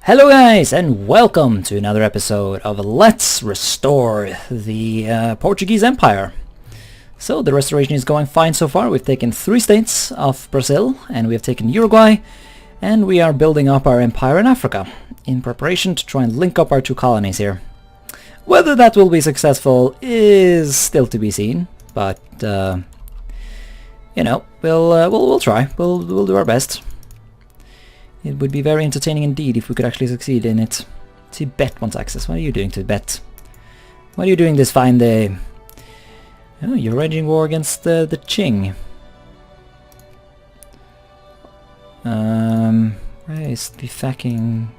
Hello guys, and welcome to another episode of Let's Restore the Portuguese Empire. So the restoration is going fine so far. We've taken 3 states of Brazil, and we have taken Uruguay, and we are building up our empire in Africa in preparation to try and link up our 2 colonies here. Whether that will be successful is still to be seen, but you know, we'll try. We'll do our best. It would be very entertaining indeed if we could actually succeed in it. Tibet wants access. What are you doing, Tibet? What are you doing this fine day? Oh, you're waging war against the Qing. Where is the fucking...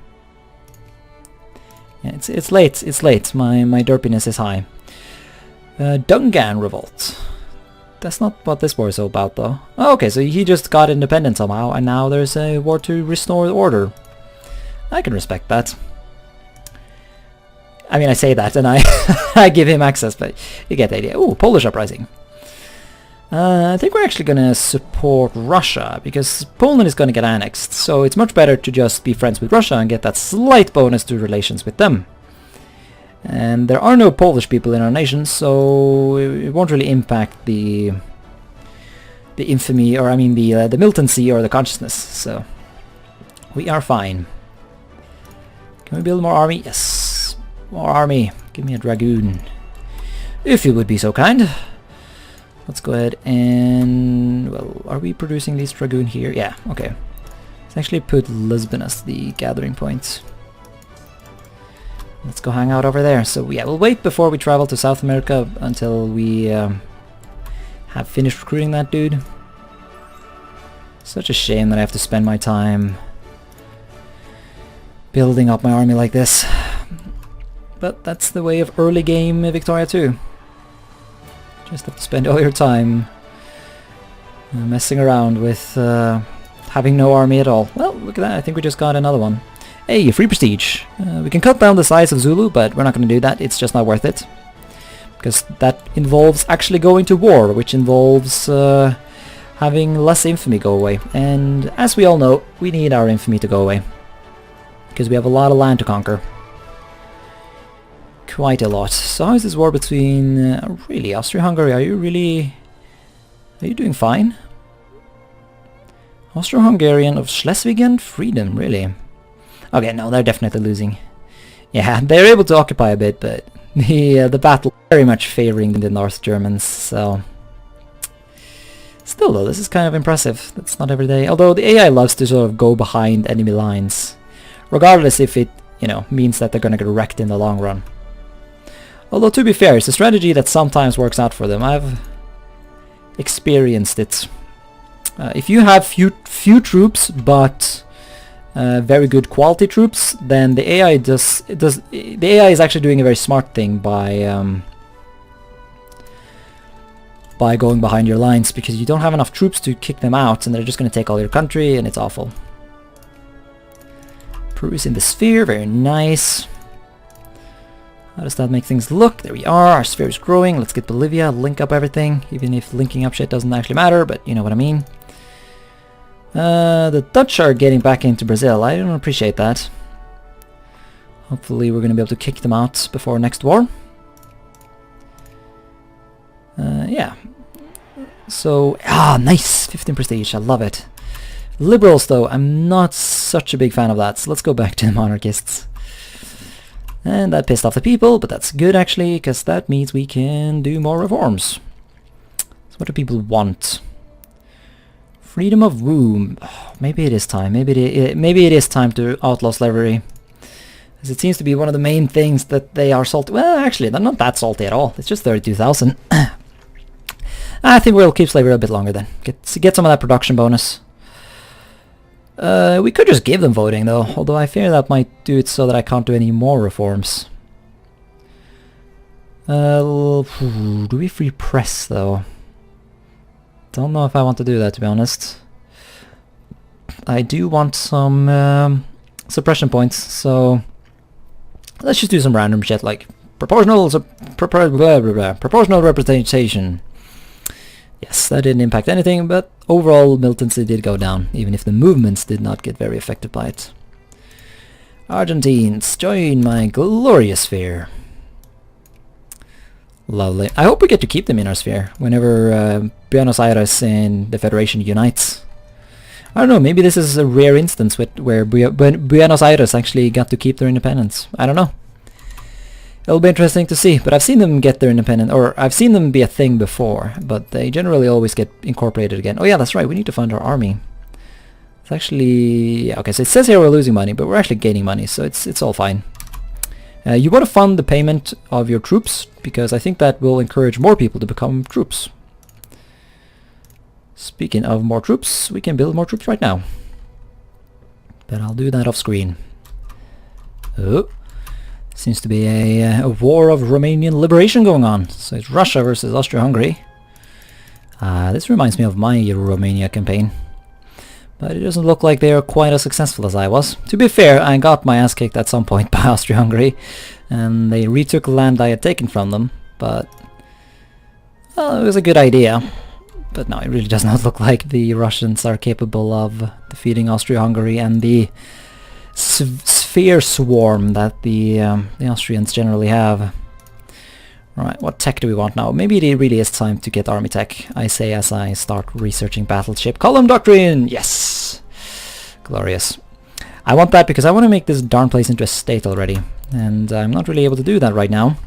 Yeah, it's late. It's late. My derpiness is high. Dungan revolt. That's not what this war is all about, though. Oh, okay, so he just got independent somehow, and now there's a war to restore the order. I can respect that. I mean, I say that, and I I give him access, but you get the idea. Ooh, Polish uprising. I think we're actually going to support Russia, because Poland is going to get annexed, so it's much better to just be friends with Russia and get that slight bonus to relations with them. And there are no Polish people in our nation, so it won't really impact the infamy, or I mean the militancy or the consciousness. So we are fine. Can we build more army? Yes, more army. Give me a dragoon, if you would be so kind. Let's go ahead and, well, are we producing these dragoon here? Yeah, okay. Let's actually put Lisbon as the gathering point. Let's go hang out over there. So yeah, we'll wait before we travel to South America until we have finished recruiting that dude. Such a shame that I have to spend my time building up my army like this. But that's the way of early game Victoria 2. Just have to spend all your time messing around with having no army at all. Well, look at that. I think we just got another one. Hey, free prestige. We can cut down the size of Zulu, but we're not going to do that. It's just not worth it. Because that involves actually going to war, which involves having less infamy go away. And as we all know, we need our infamy to go away. Because we have a lot of land to conquer. Quite a lot. So how is this war between... really, Austria-Hungary, are you doing fine? Austro-Hungarian of Schleswig Freedom, really? Okay, no, they're definitely losing. Yeah, they're able to occupy a bit, but the battle very much favoring the North Germans, so... Still though, this is kind of impressive. That's not every day. Although the AI loves to sort of go behind enemy lines. Regardless if it, you know, means that they're gonna get wrecked in the long run. Although to be fair, it's a strategy that sometimes works out for them. I've experienced it. If you have few troops, but... very good quality troops, then the AI the AI is actually doing a very smart thing by going behind your lines, because you don't have enough troops to kick them out, and they're just going to take all your country, and it's awful. Peru is in the sphere, very nice. How does that make things look? There we are, our sphere is growing. Let's get Bolivia, link up everything, even if linking up shit doesn't actually matter, but you know what I mean. The Dutch are getting back into Brazil. I don't appreciate that. Hopefully we're going to be able to kick them out before next war. Yeah. So, nice! 15 prestige, I love it. Liberals, though, I'm not such a big fan of that, so let's go back to the monarchists. And that pissed off the people, but that's good actually, because that means we can do more reforms. So what do people want? Freedom of womb. Oh, maybe it is time. Maybe it is time to outlaw slavery, as it seems to be one of the main things that they are salty. Well, actually, they're not that salty at all. It's just 32,000. I think we'll keep slavery a bit longer then. Get some of that production bonus. We could just give them voting though, although I fear that might do it so that I can't do any more reforms. Do we free press though? Don't know if I want to do that, to be honest. I do want some suppression points, so let's just do some random shit like proportional representation. Yes, that didn't impact anything, but overall militancy did go down, even if the movements did not get very affected by it. Argentines, join my glorious sphere. Lovely. I hope we get to keep them in our sphere whenever Buenos Aires and the Federation unites. I don't know, maybe this is a rare instance where Buenos Aires actually got to keep their independence. I don't know. It'll be interesting to see, but I've seen them get their independence, or I've seen them be a thing before, but they generally always get incorporated again. Oh yeah, that's right, we need to fund our army. It's actually... yeah, okay, so it says here we're losing money, but we're actually gaining money, so it's all fine. You want to fund the payment of your troops, because I think that will encourage more people to become troops. Speaking of more troops, we can build more troops right now. But I'll do that off screen. Oh, seems to be a war of Romanian liberation going on. So it's Russia versus Austria-Hungary. This reminds me of my Romania campaign. But it doesn't look like they are quite as successful as I was. To be fair, I got my ass kicked at some point by Austria-Hungary, and they retook land I had taken from them, but... well, it was a good idea. But no, it really does not look like the Russians are capable of defeating Austria-Hungary and the sphere swarm that the Austrians generally have. Right, what tech do we want now? Maybe it really is time to get army tech, I say as I start researching battleship column doctrine! Yes! Glorious. I want that because I want to make this darn place into a state already. And I'm not really able to do that right now.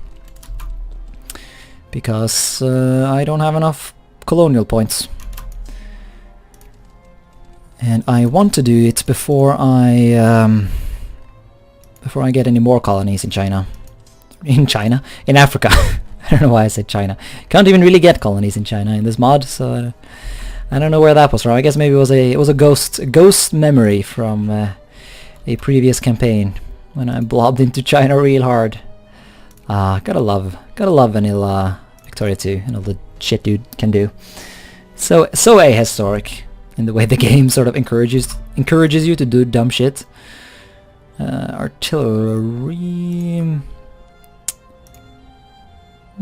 Because I don't have enough colonial points. And I want to do it before I get any more colonies in China. In Africa. I don't know why I said China. Can't even really get colonies in China in this mod, so I don't know where that was from. I guess maybe it was a ghost memory from a previous campaign when I blobbed into China real hard. Gotta love vanilla Victoria 2 and all the shit dude can do. So ahistoric in the way the game sort of encourages you to do dumb shit. Artillery. I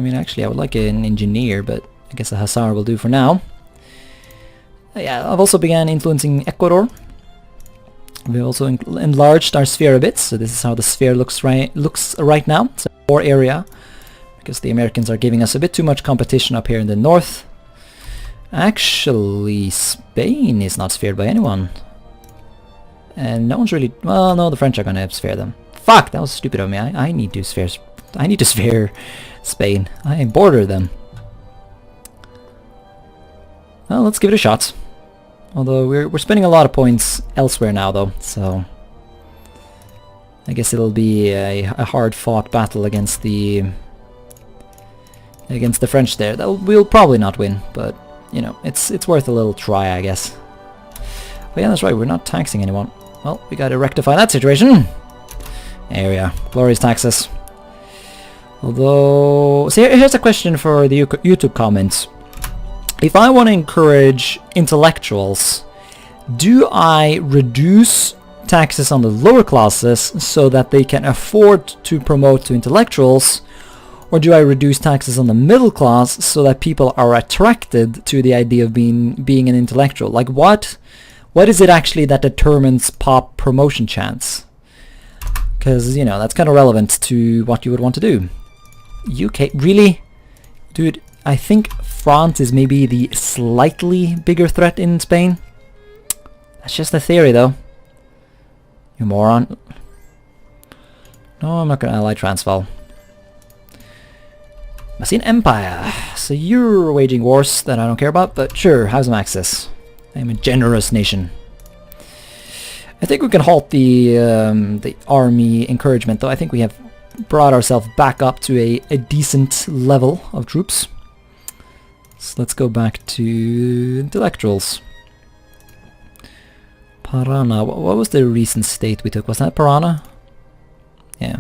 mean, actually, I would like an engineer, but I guess a hussar will do for now. Yeah, I've also began influencing Ecuador. We've also enlarged our sphere a bit, so this is how the sphere looks right now. It's a more area, because the Americans are giving us a bit too much competition up here in the north. Actually, Spain is not sphered by anyone. And no one's really... well, no, the French are gonna sphere them. Fuck, that was stupid of me. I need to sphere Spain. I border them. Well, let's give it a shot. Although we're spending a lot of points elsewhere now, though, so I guess it'll be a hard-fought battle against the French there. We'll probably not win, but you know, it's worth a little try, I guess. But yeah, that's right. We're not taxing anyone. Well, we gotta rectify that situation. There we are. Glorious taxes. Although... so here's a question for the YouTube comments. If I want to encourage intellectuals, do I reduce taxes on the lower classes so that they can afford to promote to intellectuals? Or do I reduce taxes on the middle class so that people are attracted to the idea of being an intellectual? Like what is it actually that determines pop promotion chance? Because, you know, that's kind of relevant to what you would want to do. UK, really? Dude, I think France is maybe the slightly bigger threat in Spain. That's just a theory, though. You moron. No, I'm not gonna ally Transvaal. Masin Empire. So you're waging wars that I don't care about, but sure, have some access. I'm a generous nation. I think we can halt the army encouragement, though. I think we have brought ourselves back up to a decent level of troops. So let's go back to intellectuals. Parana. What was the recent state we took? Was that Parana? Yeah.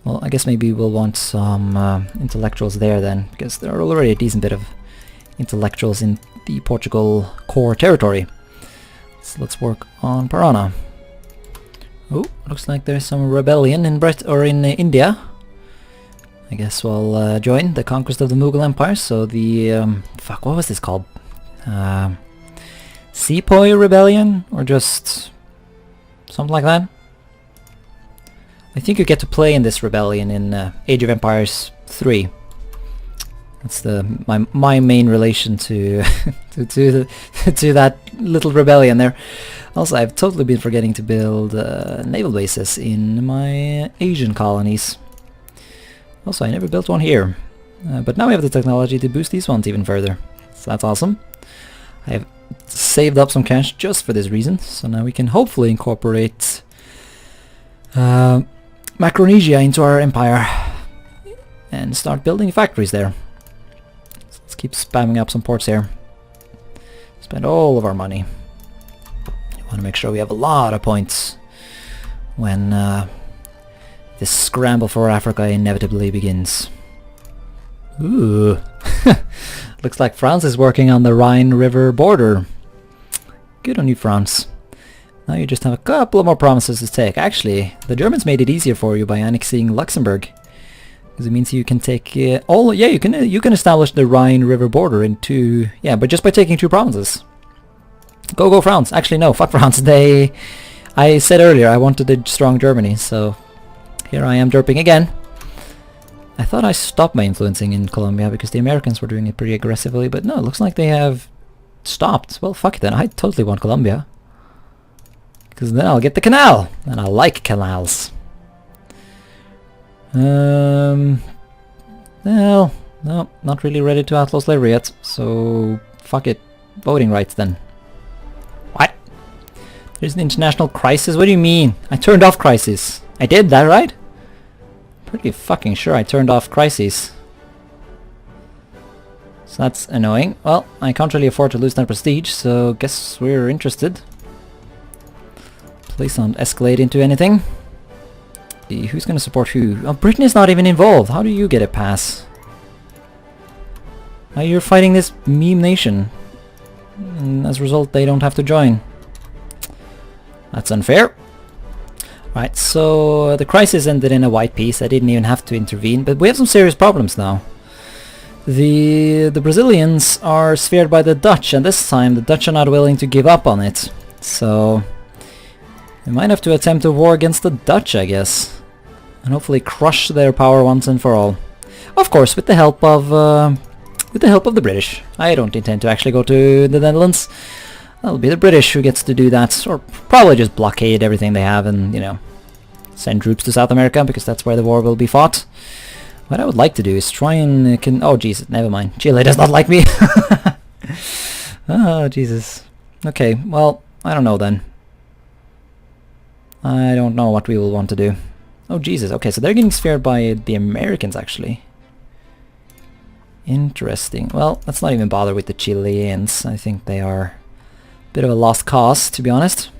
Well, I guess maybe we'll want some intellectuals there then, because there are already a decent bit of intellectuals in the Portugal core territory. So let's work on Parana. Oh, looks like there's some rebellion in India. I guess we'll join the conquest of the Mughal Empire. So the fuck, what was this called? Sepoy Rebellion, or just something like that. I think you get to play in this rebellion in Age of Empires 3. That's my main relation to to that little rebellion there. Also, I've totally been forgetting to build naval bases in my Asian colonies. Also, I never built one here, but now we have the technology to boost these ones even further. So that's awesome. I have saved up some cash just for this reason, so now we can hopefully incorporate Micronesia into our empire and start building factories there. So let's keep spamming up some ports here. Spend all of our money. We want to make sure we have a lot of points when this scramble for Africa inevitably begins. Ooh. Looks like France is working on the Rhine River border. Good on you, France. Now you just have a couple of more provinces to take. Actually, the Germans made it easier for you by annexing Luxembourg, because it means you can take you can establish the Rhine River border in two, but just by taking 2 provinces. Go France. Actually, no, fuck France. I said earlier I wanted a strong Germany, so here I am derping again. I thought I stopped my influencing in Colombia because the Americans were doing it pretty aggressively, but no, it looks like they have stopped. Well, fuck it then. I totally want Colombia, because then I'll get the canal, and I like canals. Well, no, not really ready to outlaw slavery yet, so fuck it. Voting rights then. What? There's an international crisis? What do you mean? I turned off crisis. I did that, right? Pretty fucking sure I turned off crises. So that's annoying. Well, I can't really afford to lose that prestige, so guess we're interested. Please don't escalate into anything. Who's gonna support who? Oh, Britain is not even involved. How do you get a pass? Now you're fighting this meme nation, and as a result they don't have to join. That's unfair. Right, so the crisis ended in a white peace. I didn't even have to intervene, but we have some serious problems now. The Brazilians are sphered by the Dutch, and this time the Dutch are not willing to give up on it. So we might have to attempt a war against the Dutch, I guess, and hopefully crush their power once and for all. Of course, with the help of the British. I don't intend to actually go to the Netherlands. It'll be the British who gets to do that, or probably just blockade everything they have and, you know, send troops to South America, because that's where the war will be fought. What I would like to do is try and oh Jesus, never mind. Chile does not like me. Oh Jesus. Okay, well, I don't know then. I don't know what we will want to do. Oh Jesus, okay, so they're getting sphered by the Americans actually. Interesting. Well, let's not even bother with the Chileans. I think they are a bit of a lost cause, to be honest.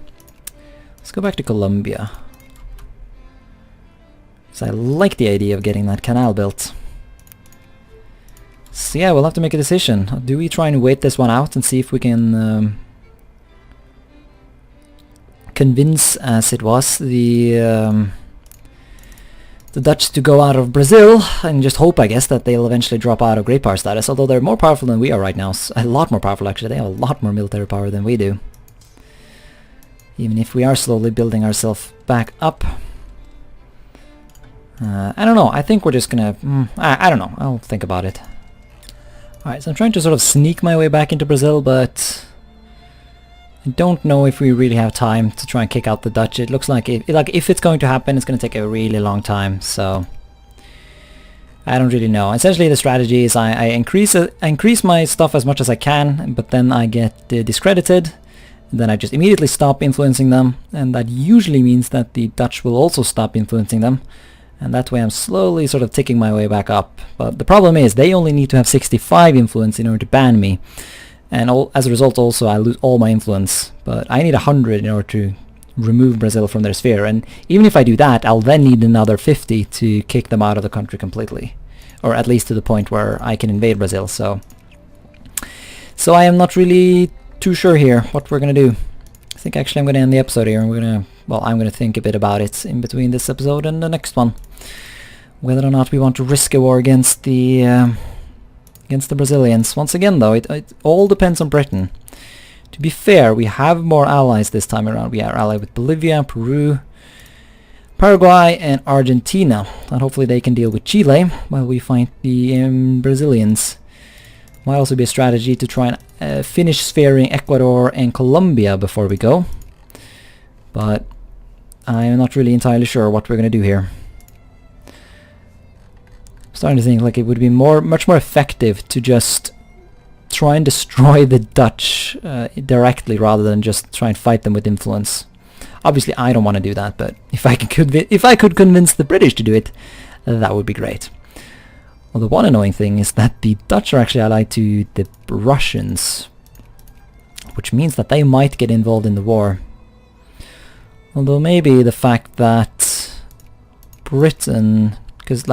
Let's go back to Colombia. So I like the idea of getting that canal built. So yeah, we'll have to make a decision. Do we try and wait this one out and see if we can convince, as it was, the Dutch to go out of Brazil, and just hope, I guess, that they'll eventually drop out of great power status, although they're more powerful than we are right now. A lot more powerful, actually. They have a lot more military power than we do. Even if we are slowly building ourselves back up. I don't know. I think we're just gonna... I don't know. I'll think about it. Alright, so I'm trying to sort of sneak my way back into Brazil, but I don't know if we really have time to try and kick out the Dutch. It looks like if it's going to happen, it's going to take a really long time, so I don't really know. Essentially the strategy is I increase my stuff as much as I can, but then I get discredited, and then I just immediately stop influencing them, and that usually means that the Dutch will also stop influencing them, and that way I'm slowly sort of ticking my way back up. But the problem is they only need to have 65 influence in order to ban me. And as a result also I lose all my influence, but I need 100 in order to remove Brazil from their sphere, and even if I do that, I'll then need another 50 to kick them out of the country completely, or at least to the point where I can invade Brazil. So I am not really too sure here what we're gonna do. I think actually I'm gonna end the episode here, and I'm gonna think a bit about it in between this episode and the next one, whether or not we want to risk a war against the Brazilians. Once again though, it all depends on Britain. To be fair, we have more allies this time around. We are allied with Bolivia, Peru, Paraguay and Argentina, and hopefully they can deal with Chile while we fight the Brazilians. Might also be a strategy to try and finish sphering Ecuador and Colombia before we go, but I'm not really entirely sure what we're going to do here. I'm starting to think like it would be much more effective to just try and destroy the Dutch directly rather than just try and fight them with influence. Obviously, I don't want to do that, but if I could convince the British to do it, that would be great. Well, the one annoying thing is that the Dutch are actually allied to the Russians, which means that they might get involved in the war. Although maybe the fact that Britain, because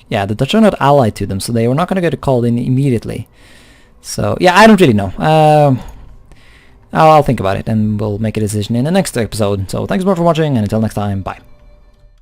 yeah, the Dutch are not allied to them, so they were not going to get called in immediately. So yeah, I don't really know. I'll think about it and we'll make a decision in the next episode. So thanks more for watching, and until next time, bye.